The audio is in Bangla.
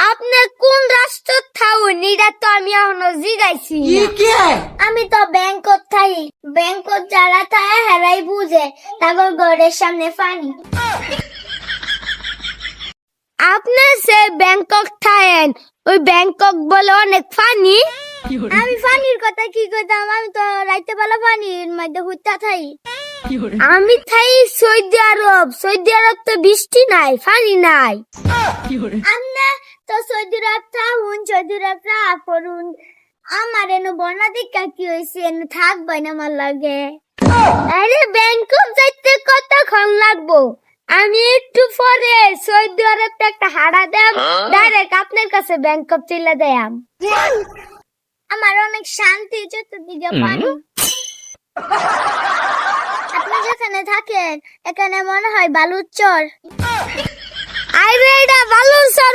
আপনি কোন রাষ্ট্র থাউন এটা তো আমি এখনো জিগাইছি আমি তো ব্যাংকত থাই ব্যাংকত যারা থাকে হেরাই বুঝে তারপর ঘরের সামনে পানি আপনি সে ব্যাংকক থাকেন ওই ব্যাংকক বলে অনেক ফানি আমি ফানির কথা কি কইতাম আমি তো রাইতে বেলা পানির মধ্যে হুইতা থাই আমি থাই সৌদি আরব তো বৃষ্টি নাই পানি নাই আমরা তো সৌদি আরব থাকুন সৌদি আরব করুন আমার এনে বন্যা দেখা কি হয়েছে এনে থাকবে না আমার লাগে আরে ব্যাংকক যাইতে কতক্ষণ লাগবো আমি একটু পরে সৌদি আরব একটা হাড়া দাম ডাইরেক্ট আপনার কাছে ব্যাংকক চলে দেয়াম আমার অনেক শান্তি চতুর্দিকে পানি আপনি যেখানে থাকেন এখানে মনে হয় বালুর চর আরে এটা বালুর চর